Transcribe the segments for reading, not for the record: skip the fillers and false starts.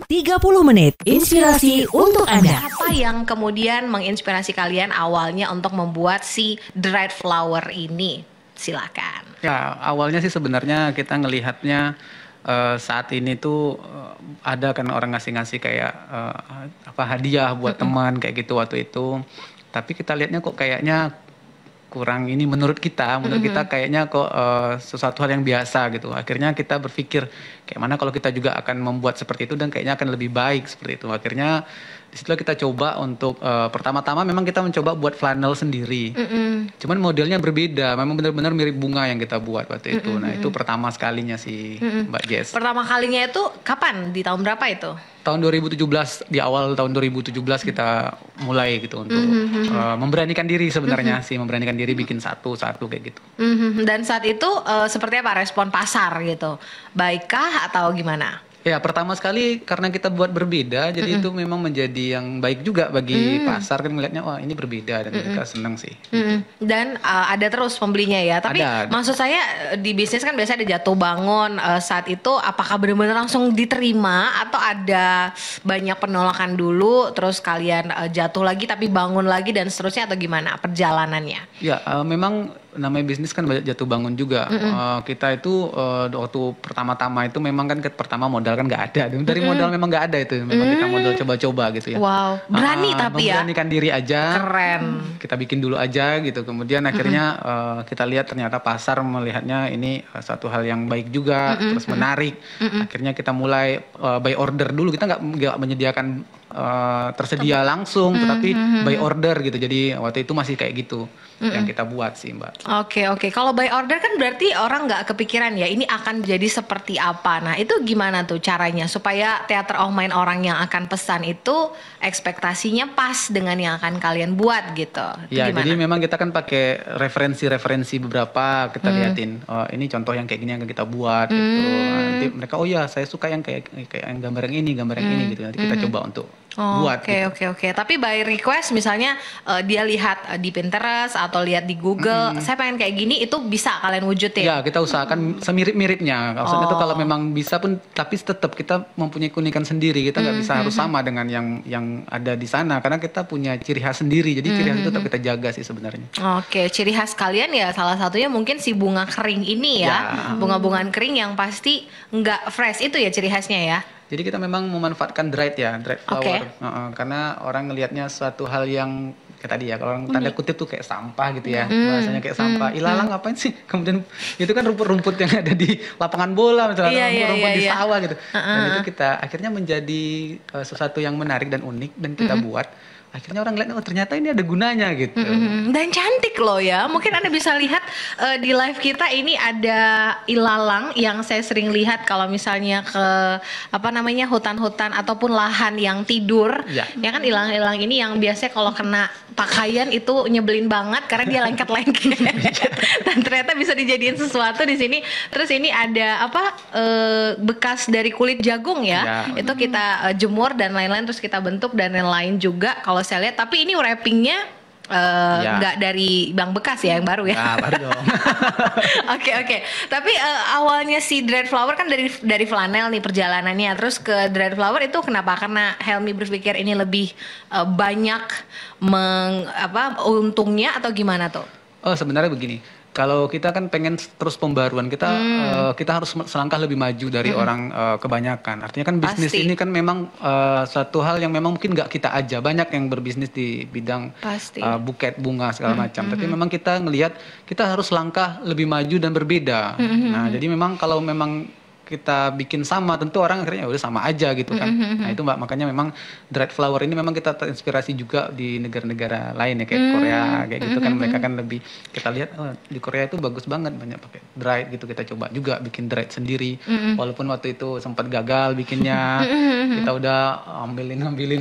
30 menit inspirasi untuk Anda. Apa yang kemudian menginspirasi kalian awalnya untuk membuat si dried flower ini? Silakan. Ya, awalnya sih sebenarnya kita ngelihatnya saat ini tuh ada kan orang ngasih-ngasih kayak hadiah buat teman kayak gitu waktu itu. Tapi kita lihatnya kok kayaknya kurang ini menurut kita kayaknya kok sesuatu hal yang biasa gitu. Akhirnya kita berpikir kayak mana kalau kita juga akan membuat seperti itu dan kayaknya akan lebih baik seperti itu. Akhirnya disitulah kita coba untuk pertama-tama memang kita mencoba buat flanel sendiri. Cuman modelnya berbeda, memang benar-benar mirip bunga yang kita buat waktu itu. Nah itu pertama sekalinya sih Mbak Jess. Pertama kalinya itu kapan? Di tahun berapa itu? Tahun 2017, di awal tahun 2017 kita mulai gitu untuk memberanikan diri sebenarnya sih, memberanikan diri bikin satu-satu kayak gitu. Dan saat itu seperti apa respon pasar gitu? Baikkah atau gimana? Ya pertama sekali karena kita buat berbeda, jadi itu memang menjadi yang baik juga bagi pasar kan melihatnya wah ini berbeda dan mereka senang sih. Gitu. Dan ada terus pembelinya ya. Tapi ada. Maksud saya di bisnis kan biasanya ada jatuh bangun. Saat itu apakah benar-benar langsung diterima atau ada banyak penolakan dulu, terus kalian jatuh lagi tapi bangun lagi dan seterusnya atau gimana perjalanannya? Ya memang namanya bisnis kan banyak jatuh bangun juga. Kita itu waktu pertama-tama itu memang kan pertama modal kan nggak ada. Dari modal memang nggak ada itu. Memang kita modal coba-coba gitu ya. Wow, berani tapi ya. Memberanikan diri aja. Keren. Kita bikin dulu aja gitu. Kemudian akhirnya kita lihat ternyata pasar melihatnya ini satu hal yang baik juga, terus menarik. Akhirnya kita mulai by order dulu. Kita nggak menyediakan tersedia langsung, tetapi by order gitu. Jadi waktu itu masih kayak gitu yang kita buat sih Mbak. Oke. Kalau by order kan berarti orang nggak kepikiran ya ini akan jadi seperti apa. Nah itu gimana tuh caranya supaya Theater of Mind orang yang akan pesan itu ekspektasinya pas dengan yang akan kalian buat gitu. Itu Ya gimana? jadi memang kita kan pakai referensi beberapa kita liatin. Oh, ini contoh yang kayak gini yang kita buat gitu. Nanti mereka oh ya saya suka yang kayak yang gambar yang ini gitu. Nanti kita coba untuk buat. Oke. Tapi by request misalnya dia lihat di Pinterest atau lihat di Google, saya pengen kayak gini, itu bisa kalian wujudin? Ya kita usahakan semirip-miripnya. Maksudnya tuh kalau memang bisa pun, tapi tetap kita mempunyai keunikan sendiri. Kita nggak bisa harus sama dengan yang ada di sana, karena kita punya ciri khas sendiri. Jadi ciri khas itu tetap kita jaga sih sebenarnya. Oke, ciri khas kalian ya salah satunya mungkin si bunga kering ini ya. Bunga-bungaan kering yang pasti nggak fresh itu ya ciri khasnya ya. Jadi kita memang memanfaatkan dried flower. Karena orang ngelihatnya suatu hal yang kayak tadi ya, kalau orang tanda kutip tuh kayak sampah gitu ya, bahasanya kayak sampah. Ilalang ngapain sih? Kemudian itu kan rumput-rumput yang ada di lapangan bola misalnya, rumput-rumput di sawah gitu. Dan itu kita akhirnya menjadi sesuatu yang menarik dan unik dan kita buat. Akhirnya orang lihat, oh ternyata ini ada gunanya gitu. Dan cantik loh ya. Mungkin Anda bisa lihat di live kita ini ada ilalang yang saya sering lihat kalau misalnya ke hutan-hutan ataupun lahan yang tidur. Ya kan ilalang-ilalang ini yang biasanya kalau kena pakaian itu nyebelin banget karena dia lengket-lengket. Dan ternyata bisa dijadiin sesuatu di sini. Terus ini ada bekas dari kulit jagung ya. Itu kita jemur dan lain-lain terus kita bentuk dan lain-lain juga kalau saya lihat. Tapi ini wrappingnya nggak dari Bang Bekas ya, yang baru ya. Baru dong. Oke. Tapi awalnya si dried flower kan dari flanel nih perjalanannya, terus ke dried flower itu kenapa? Karena Helmi berpikir ini lebih banyak untungnya atau gimana tuh? Oh sebenarnya begini. Kalau kita kan pengen terus pembaruan, kita harus selangkah lebih maju dari orang kebanyakan. Artinya kan bisnis ini kan memang satu hal yang memang mungkin nggak kita aja. Banyak yang berbisnis di bidang buket bunga segala macam. Tapi memang kita ngelihat kita harus langkah lebih maju dan berbeda. Nah jadi memang kalau memang kita bikin sama, tentu orang akhirnya udah sama aja gitu kan. Nah itu Mbak, makanya memang dried flower ini memang kita terinspirasi juga di negara-negara lain ya, kayak Korea kayak gitu kan. Mereka kan lebih, kita lihat di Korea itu bagus banget, banyak pakai dried gitu. Kita coba juga bikin dried sendiri, walaupun waktu itu sempat gagal bikinnya. Kita udah ambilin ngambilin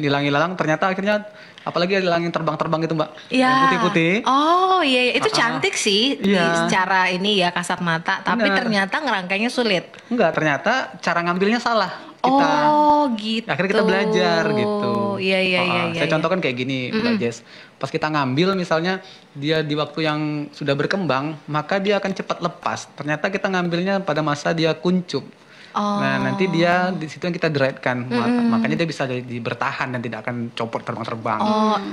ilang-ilang, ternyata akhirnya apalagi ada ilang yang terbang-terbang gitu Mbak, yang putih-putih. Oh iya, itu cantik sih secara ini ya kasat mata, tapi ternyata ngerangkainya sulit. Enggak, ternyata cara ngambilnya salah. Gitu. Akhirnya kita belajar gitu. Iya. Saya contohkan kayak gini Mbak Jess. Pas kita ngambil misalnya dia di waktu yang sudah berkembang, maka dia akan cepat lepas. Ternyata kita ngambilnya pada masa dia kuncup. Nah, nanti dia di situ yang kita dry-kan. Makanya dia bisa jadi bertahan dan tidak akan copot terbang-terbang.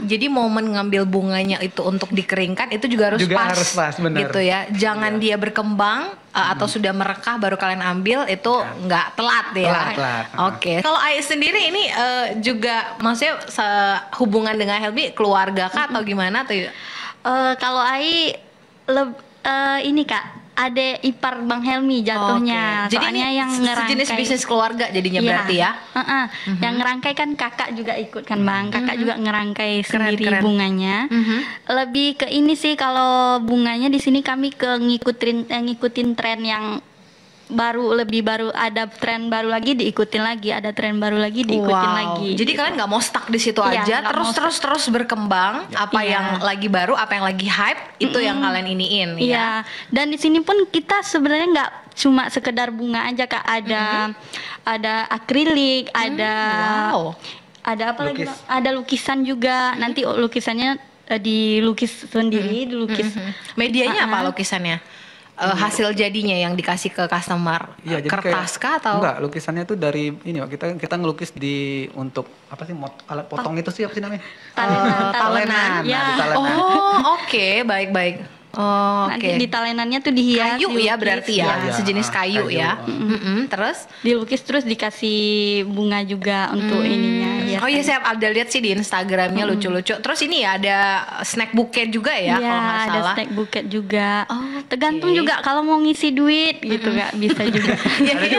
Jadi momen ngambil bunganya itu untuk dikeringkan itu juga harus Juga pas. harus pas, benar. Gitu ya. Jangan dia berkembang atau sudah merekah baru kalian ambil itu nggak telat ya. Telat. Oke. Kalau Ai sendiri ini juga maksudnya hubungan dengan Helmi keluarga kah atau gimana atau Kalau Ai ini Kak, adek ipar Bang Helmi jatuhnya. Jadi Soalnya ini yang sejenis ngerangkai bisnis keluarga jadinya Iya. berarti ya. Yang ngerangkai kan kakak juga ikut kan Bang. Kakak juga ngerangkai Keren, sendiri keren. bunganya. Lebih ke ini sih, kalau bunganya di sini kami ngikutin tren yang lebih baru, ada tren baru lagi diikutin lagi, ada tren baru lagi diikutin lagi. Jadi kalian nggak mau stuck di situ Iya, aja, nggak mau terus berkembang. Apa Iya. yang lagi baru, apa yang lagi hype itu yang kalian iniin ya. Iya, dan di sini pun kita sebenarnya nggak cuma sekedar bunga aja Kak, ada akrilik, Wow. ada apa lagi? Lukis. Bang? Ada lukisan juga. Nanti lukisannya dilukis sendiri, dilukis. Medianya apa lukisannya? Hasil jadinya yang dikasih ke customer. Iya, jadi Kertas kayak, kah atau? Enggak, lukisannya tuh dari ini Pak, kita ngelukis untuk apa sih alat potong itu sih apa sih namanya? Talenan. Nah, Ya. di talenan. Oh, oke, baik. Oh, oke. Nanti di talenannya tuh dihias, Kayu ya dilukis. berarti ya, Iya, sejenis kayu kayu. ya. Terus? Dilukis terus dikasih bunga juga untuk ininya. Oh iya, saya ada lihat sih di Instagramnya lucu-lucu. Terus ini ya ada snack bouquet juga ya Iya, kalau nggak ada salah. snack buket juga. Oh, oke. Tergantung juga kalau mau ngisi duit gitu nggak bisa juga. Ya ini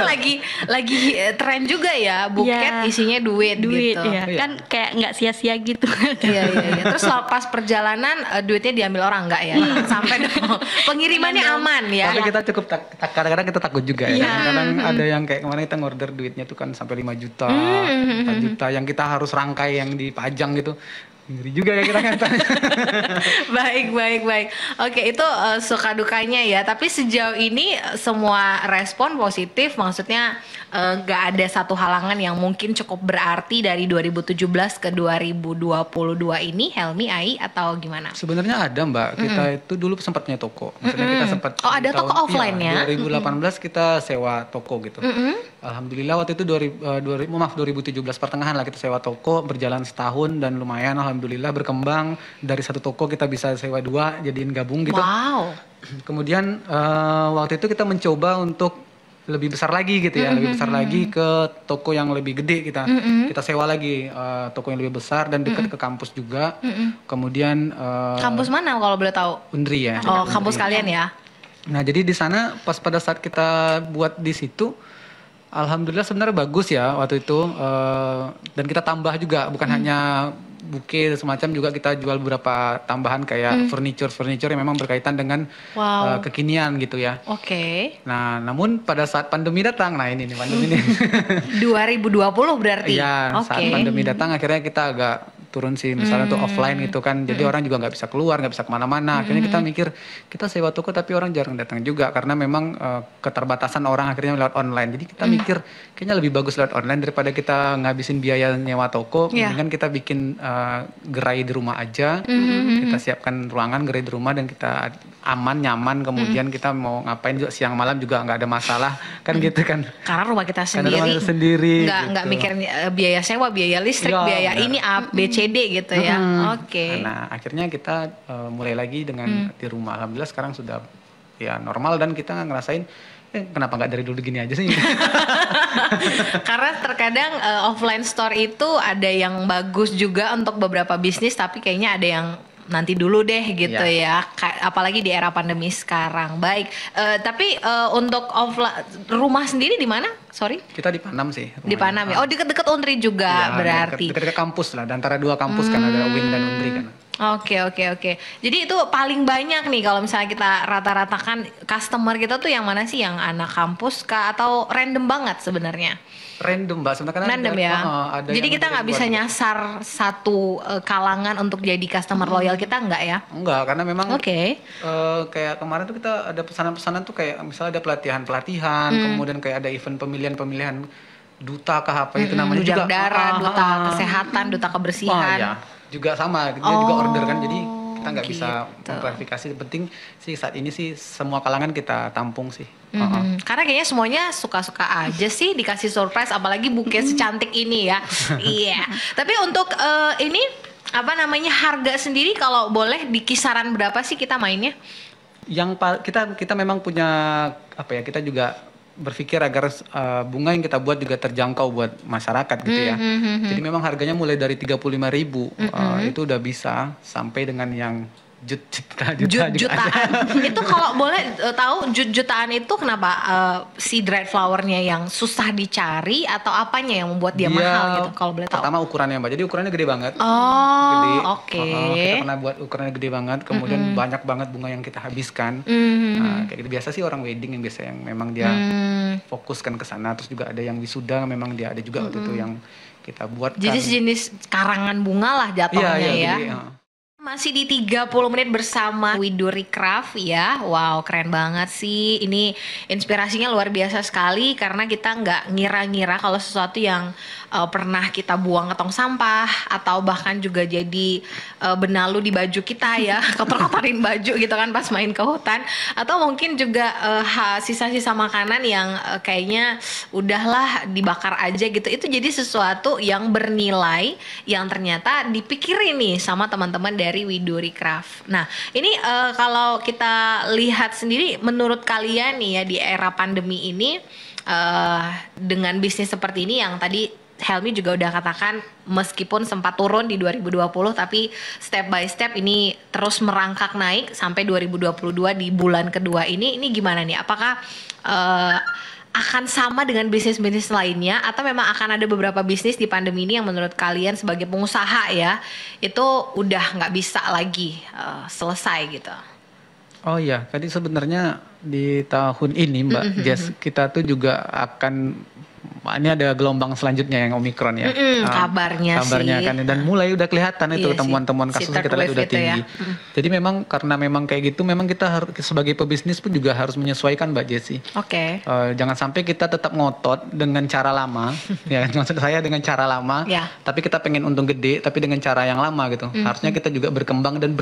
lagi tren juga ya, buket Iya. isinya duit Duit gitu. ya. Kan kayak nggak sia-sia gitu. Iya. Terus pas perjalanan duitnya diambil orang nggak ya? Sampai dong. Pengirimannya aman ya. Tapi kita cukup kadang-kadang kita takut juga ya. Iya. Kadang ada yang kayak kemarin kita ngorder duitnya tuh kan sampai 5 juta, 4 juta yang kita harus rangkai yang dipajang gitu. Ngeri juga ya kita kan. Baik. Oke, itu suka dukanya ya. Tapi sejauh ini semua respon positif, maksudnya nggak ada satu halangan yang mungkin cukup berarti dari 2017 ke 2022 ini, Helmi, Ai, atau gimana? Sebenarnya ada Mbak, kita itu dulu sempat punya toko. Maksudnya kita sempat Oh, ada di toko offline ya? 2018 kita sewa toko gitu. Alhamdulillah waktu itu 2017 pertengahan lah kita sewa toko, berjalan setahun dan lumayan alhamdulillah berkembang. Dari satu toko kita bisa sewa 2 jadiin gabung gitu. Wow. Kemudian waktu itu kita mencoba untuk lebih besar lagi gitu ya, lebih besar lagi ke toko yang lebih gede kita sewa lagi toko yang lebih besar dan dekat ke kampus juga. Kemudian Kampus mana kalau boleh tahu? Undri ya. Oh, Undri. kampus kalian ya? Nah jadi di sana pada saat kita buat di situ, alhamdulillah sebenarnya bagus ya waktu itu dan kita tambah juga bukan hanya buke semacam, juga kita jual beberapa tambahan kayak furniture yang memang berkaitan dengan kekinian gitu ya. Oke. Nah namun pada saat pandemi datang, nah ini nih pandemi ini. 2020 berarti? Iya, saat pandemi datang akhirnya kita agak turun sih, misalnya untuk offline itu kan, jadi orang juga nggak bisa keluar, nggak bisa kemana-mana. Akhirnya kita mikir kita sewa toko tapi orang jarang datang juga karena memang keterbatasan orang akhirnya lewat online. Jadi kita mikir kayaknya lebih bagus lewat online daripada kita ngabisin biaya nyewa toko. Mendingan kita bikin gerai di rumah aja, kita siapkan ruangan gerai di rumah dan kita aman, nyaman, kemudian kita mau ngapain juga siang malam juga nggak ada masalah kan gitu kan. Karena rumah kita Karena sendiri, rumah kita sendiri nggak gitu. mikirin biaya sewa, biaya listrik, Iya, biaya benar. ini A, B, C, D gitu ya. Oke. Nah akhirnya kita mulai lagi dengan di rumah. Alhamdulillah sekarang sudah ya normal dan kita ngerasain kenapa nggak dari dulu gini aja sih. Karena terkadang offline store itu ada yang bagus juga untuk beberapa bisnis, tapi kayaknya ada yang nanti dulu deh gitu ya. Apalagi di era pandemi sekarang. Baik, tapi untuk offline rumah sendiri di mana? Sorry? Kita di Panam sih. Di Panam ya. Oh, deket-deket Undri juga Iya, berarti. Dekat kampus lah, antara dua kampus kan ada UIN dan Undri kan. Oke. Jadi itu paling banyak nih kalau misalnya kita rata-ratakan customer kita tuh yang mana sih, yang anak kampus kah atau random banget sebenarnya? Random Mbak, sebenarnya Random ya. ada Jadi yang kita nggak bisa nyasar satu kalangan untuk jadi customer loyal kita, nggak ya? Enggak, karena memang Oke. kayak kemarin tuh kita ada pesanan-pesanan tuh kayak misalnya ada pelatihan-pelatihan, kemudian kayak ada event pemilihan duta kah apa itu namanya Duta juga. darah, duta kesehatan, duta kebersihan. Ya, juga sama, dia juga order kan. Jadi kita nggak bisa memklarifikasi. Penting sih saat ini sih semua kalangan kita tampung sih. Karena kayaknya semuanya suka-suka aja sih dikasih surprise, apalagi buket secantik ini ya. Iya. Tapi untuk ini apa namanya harga sendiri kalau boleh di kisaran berapa sih kita mainnya? Yang kita memang punya apa ya, kita juga berpikir agar bunga yang kita buat juga terjangkau buat masyarakat gitu ya. Jadi memang harganya mulai dari 35.000 itu udah bisa sampai dengan yang jutaan. Itu kalau boleh tahu jutaan itu kenapa si dried flowernya yang susah dicari atau apanya yang membuat dia mahal gitu kalau boleh tahu? Pertama ukurannya Mbak, jadi ukurannya gede banget. Gede. Oke. Kita pernah buat ukurannya gede banget, kemudian banyak banget bunga yang kita habiskan. Nah, kayak gitu biasa sih orang wedding yang biasa yang memang dia fokuskan ke sana, terus juga ada yang wisuda memang dia ada juga waktu itu yang kita buat. Jadi sejenis karangan bunga lah jatuhnya ya. Gede, Masih di 30 menit bersama Widuri Craft ya. Wow, keren banget sih. Ini inspirasinya luar biasa sekali karena kita nggak ngira-ngira kalau sesuatu yang pernah kita buang ke tong sampah atau bahkan juga jadi benalu di baju kita ya, kotor-kotorin baju gitu kan pas main ke hutan, atau mungkin juga sisa-sisa makanan yang kayaknya udahlah dibakar aja gitu. Itu jadi sesuatu yang bernilai yang ternyata dipikirin nih sama teman-teman dari Widuri Craft. Nah, ini kalau kita lihat sendiri menurut kalian nih ya di era pandemi ini dengan bisnis seperti ini yang tadi Helmi juga udah katakan meskipun sempat turun di 2020 tapi step by step ini terus merangkak naik sampai 2022 di bulan kedua ini gimana nih? Apakah akan sama dengan bisnis-bisnis lainnya atau memang akan ada beberapa bisnis di pandemi ini yang menurut kalian sebagai pengusaha ya itu udah nggak bisa lagi selesai gitu? Oh iya, tadi sebenarnya di tahun ini Mbak Jess, kita tuh juga akan ini ada gelombang selanjutnya yang Omikron ya. Kabarnya sih. Kan dan mulai udah kelihatan itu temuan-temuan kasusnya kita lihat udah tinggi. Ya. Jadi memang karena memang kayak gitu memang kita harus sebagai pebisnis pun juga harus menyesuaikan Mbak Jessi. Oke. Jangan sampai kita tetap ngotot dengan cara lama ya, maksud saya dengan cara lama, tapi kita pengen untung gede tapi dengan cara yang lama gitu. Harusnya kita juga berkembang dan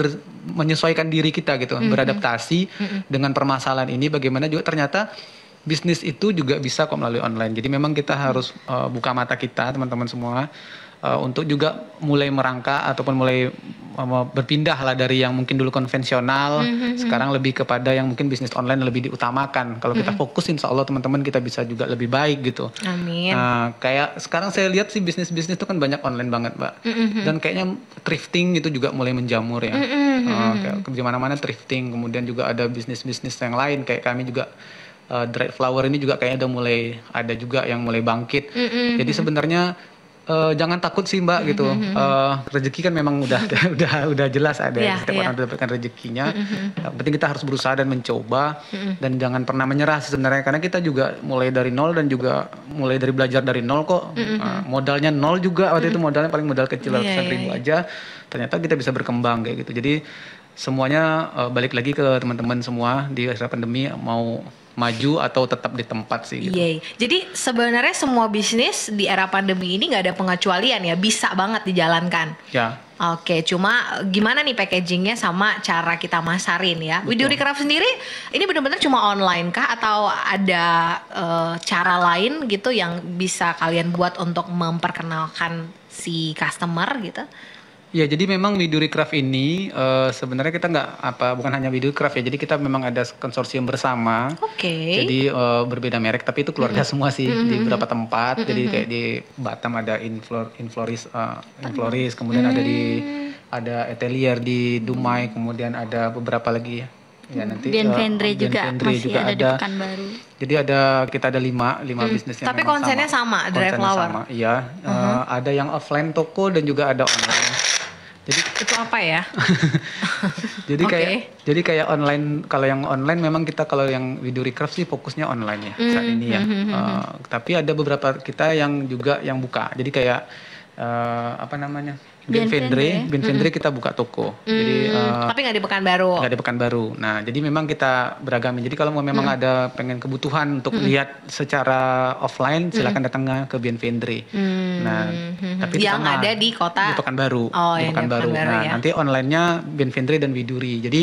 menyesuaikan diri kita gitu, beradaptasi dengan permasalahan ini bagaimana juga ternyata bisnis itu juga bisa kok melalui online. Jadi memang kita harus buka mata kita teman-teman semua untuk juga mulai merangkak ataupun mulai berpindah lah dari yang mungkin dulu konvensional, sekarang lebih kepada yang mungkin bisnis online lebih diutamakan. Kalau kita fokus insya Allah teman-teman kita bisa juga lebih baik gitu. Amin. Nah, kayak sekarang saya lihat sih bisnis-bisnis itu kan banyak online banget Mbak. Dan kayaknya thrifting itu juga mulai menjamur ya. Kayak di mana-mana thrifting, kemudian juga ada bisnis-bisnis yang lain kayak kami juga dried flower ini juga kayaknya udah mulai ada juga yang mulai bangkit. Jadi sebenarnya jangan takut sih Mbak gitu. Rezeki kan memang udah jelas ada. Setiap orang mendapatkan rezekinya. Yang penting kita harus berusaha dan mencoba dan jangan pernah menyerah sebenarnya karena kita juga mulai dari nol dan juga mulai dari belajar dari nol kok. Modalnya nol juga waktu itu modalnya paling modal kecil ratusan ribu aja. Ternyata kita bisa berkembang kayak gitu. Jadi semuanya balik lagi ke teman-teman semua di era pandemi mau maju atau tetap di tempat sih gitu. Jadi sebenarnya semua bisnis di era pandemi ini nggak ada pengecualian ya, bisa banget dijalankan. Ya. Oke, cuma gimana nih packagingnya sama cara kita masarin ya. Widuri Craft sendiri ini benar-benar cuma online kah atau ada cara lain gitu yang bisa kalian buat untuk memperkenalkan si customer gitu? Ya, jadi memang Widuri Craft ini sebenarnya kita bukan hanya Widuri Craft ya. Jadi kita memang ada konsorsium bersama. Jadi berbeda merek tapi itu keluarga semua sih di beberapa tempat. Jadi kayak di Batam ada Infloris, kemudian ada Atelier di Dumai, kemudian ada beberapa lagi ya. Ya nanti Bienvendre juga masih ada di Pekanbaru. Jadi kita ada 5 bisnis yang tapi konsennya sama, Dried Flower. Iya, ada yang offline toko dan juga ada online. Jadi itu apa ya? jadi kayak online, kalau yang online memang kita kalau yang Widuri Craft sih fokusnya online ya saat ini ya. Tapi ada beberapa kita yang juga yang buka. Jadi kayak apa namanya? Bien Vendre. Bien Vendre kita buka toko. Jadi Tapi nggak di Pekanbaru. nggak di Pekanbaru. Nah, jadi memang kita beragam. Jadi kalau memang ada pengen kebutuhan untuk lihat secara offline, silakan datang ke Bien Vendre. Nah, tapi Yang sama ada di kota di Pekanbaru. Oh, Di yang di Pekanbaru. Pekanbaru, Nah, ya. nanti online-nya Bien Vendre dan Widuri. Jadi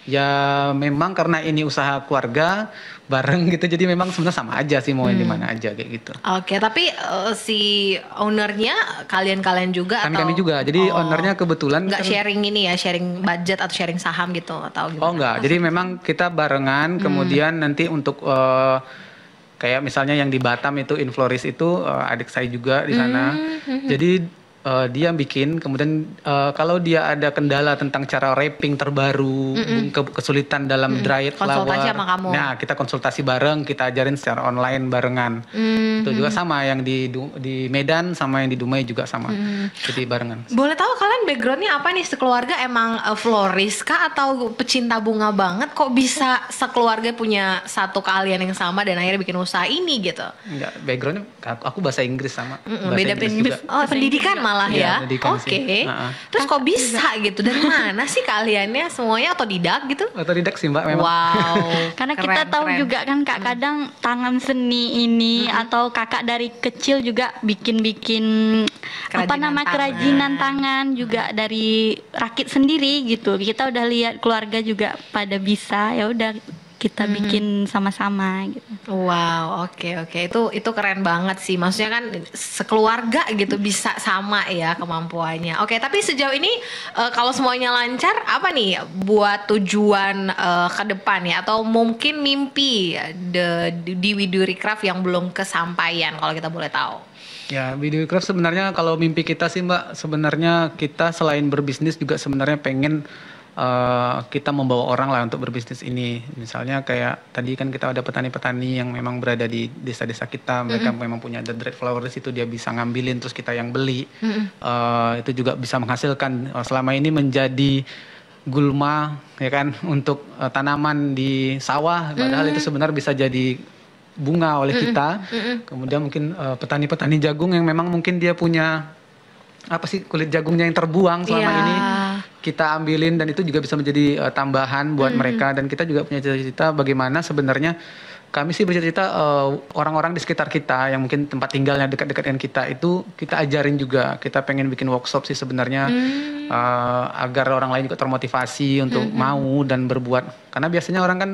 ya memang karena ini usaha keluarga bareng gitu, jadi memang sebenarnya sama aja sih mau di mana aja kayak gitu. Oke, tapi si ownernya kalian juga atau? Kami juga. Jadi ownernya kebetulan nggak sharing ini ya, sharing budget atau sharing saham gitu atau gimana? Oh enggak, jadi memang kita barengan, kemudian nanti untuk kayak misalnya yang di Batam itu Infloris itu adik saya juga di sana. Jadi dia bikin, kemudian kalau dia ada kendala tentang cara wrapping terbaru, kesulitan dalam dried flower, Konsultasi sama kamu. nah kita konsultasi bareng, kita ajarin secara online barengan. Itu juga sama yang di Medan sama yang di Dumai juga sama, jadi barengan. Boleh tahu kalian backgroundnya apa nih sekeluarga, emang florist kah atau pecinta bunga banget? Kok bisa sekeluarga punya satu keahlian yang sama dan akhirnya bikin usaha ini gitu? Enggak, backgroundnya aku bahasa Inggris sama, bahasa Beda Inggris juga. Oh, pendidikan malah Iya, ya. pendidikan Oke. sih. Terus kok bisa gitu? Dari mana sih keahliannya? Semuanya otodidak gitu? Otodidak sih Mbak memang. Wow. Karena kita tahu juga kan Kak, kadang tangan seni ini atau kakak dari kecil juga bikin-bikin kerajinan tangan juga dari rakit sendiri gitu. Kita udah lihat keluarga juga pada bisa, ya udah kita bikin sama-sama gitu. Wow, oke. Itu keren banget sih. Maksudnya kan sekeluarga gitu bisa sama ya kemampuannya. Oke, tapi sejauh ini kalau semuanya lancar, apa nih buat tujuan ke depan ya? Atau mungkin mimpi di Widuri Craft yang belum kesampaian kalau kita boleh tahu? Ya, Widuri Craft sebenarnya kalau mimpi kita sih Mbak, sebenarnya kita selain berbisnis juga sebenarnya pengen kita membawa orang lah untuk berbisnis ini. Misalnya kayak tadi kan kita ada petani-petani yang memang berada di desa-desa kita, mereka memang punya the dried flowers itu dia bisa ngambilin terus kita yang beli. Itu juga bisa menghasilkan. Selama ini menjadi gulma ya kan untuk tanaman di sawah, padahal itu sebenarnya bisa jadi bunga oleh kita. Kemudian mungkin petani-petani jagung yang memang mungkin dia punya apa sih kulit jagungnya yang terbuang selama ini kita ambilin, dan itu juga bisa menjadi tambahan buat mereka. Dan kita juga punya cita-cita bagaimana sebenarnya kami sih bercita-cita orang-orang di sekitar kita yang mungkin tempat tinggalnya dekat-dekat dengan kita itu kita ajarin juga. Kita pengen bikin workshop sih sebenarnya agar orang lain juga termotivasi untuk mau dan berbuat. Karena biasanya orang kan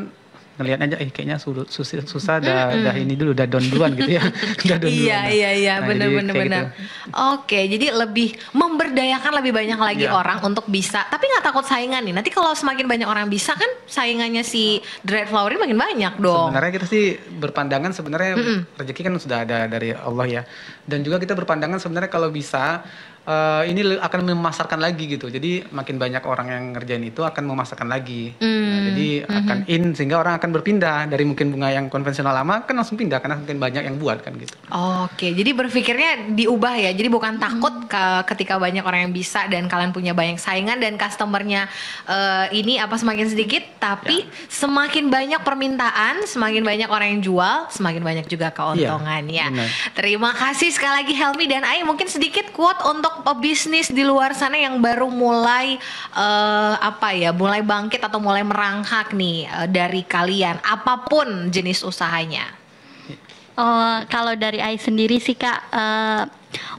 ngelihat aja kayaknya susah dah ini dulu udah down duluan gitu ya. Udah down duluan. Iya, Nah, benar. gitu. Oke, jadi lebih memberdayakan lebih banyak lagi orang untuk bisa, tapi nggak takut saingan nih. Nanti kalau semakin banyak orang bisa kan saingannya si dried flower ini makin banyak dong. Sebenarnya kita sih berpandangan sebenarnya rezeki kan sudah ada dari Allah ya. Dan juga kita berpandangan sebenarnya kalau bisa ini akan memasarkan lagi gitu. Jadi makin banyak orang yang ngerjain itu akan memasarkan lagi. Nah, jadi akan sehingga orang akan berpindah dari mungkin bunga yang konvensional lama kan langsung pindah karena mungkin banyak yang buat kan gitu. Oke, jadi berpikirnya diubah ya. Jadi bukan takut ketika banyak orang yang bisa dan kalian punya banyak saingan dan customernya ini semakin sedikit, tapi semakin banyak permintaan, semakin banyak orang yang jual, semakin banyak juga keuntungannya. Benar. Terima kasih sekali lagi Helmi dan Ai. Mungkin sedikit quote untuk pebisnis di luar sana yang baru mulai mulai bangkit atau mulai merangkak nih dari kalian, apapun jenis usahanya. Kalau dari Ai sendiri sih Kak,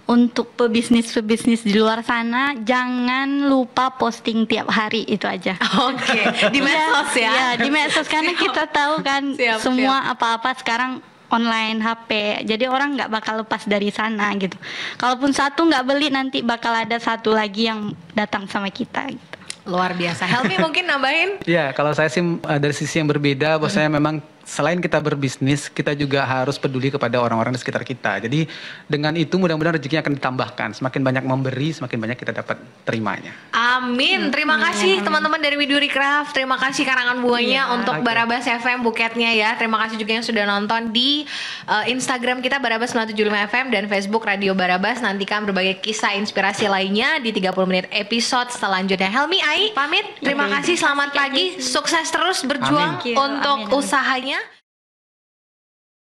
untuk pebisnis di luar sana jangan lupa posting tiap hari, itu aja. Oke, di medsos ya. Iya, di medsos karena kita tahu kan semua apa-apa sekarang online HP, jadi orang nggak bakal lepas dari sana gitu. Kalaupun satu nggak beli, nanti bakal ada satu lagi yang datang sama kita gitu. Luar biasa. Helmi mungkin nambahin? Ya, kalau saya sih dari sisi yang berbeda, bahwasanya memang selain kita berbisnis, kita juga harus peduli kepada orang-orang di sekitar kita. Jadi dengan itu mudah-mudahan rezekinya akan ditambahkan. Semakin banyak memberi, semakin banyak kita dapat terimanya. Amin. Terima kasih teman-teman dari Widuri Craft. Terima kasih karangan bunganya untuk Barabas FM buketnya ya. Terima kasih juga yang sudah nonton di Instagram kita Barabas 975 FM dan Facebook Radio Barabas. Nantikan berbagai kisah inspirasi lainnya di 30 menit episode selanjutnya. Helmi, Ai, pamit. Terima kasih. Selamat pagi. Sukses terus berjuang untuk usahanya.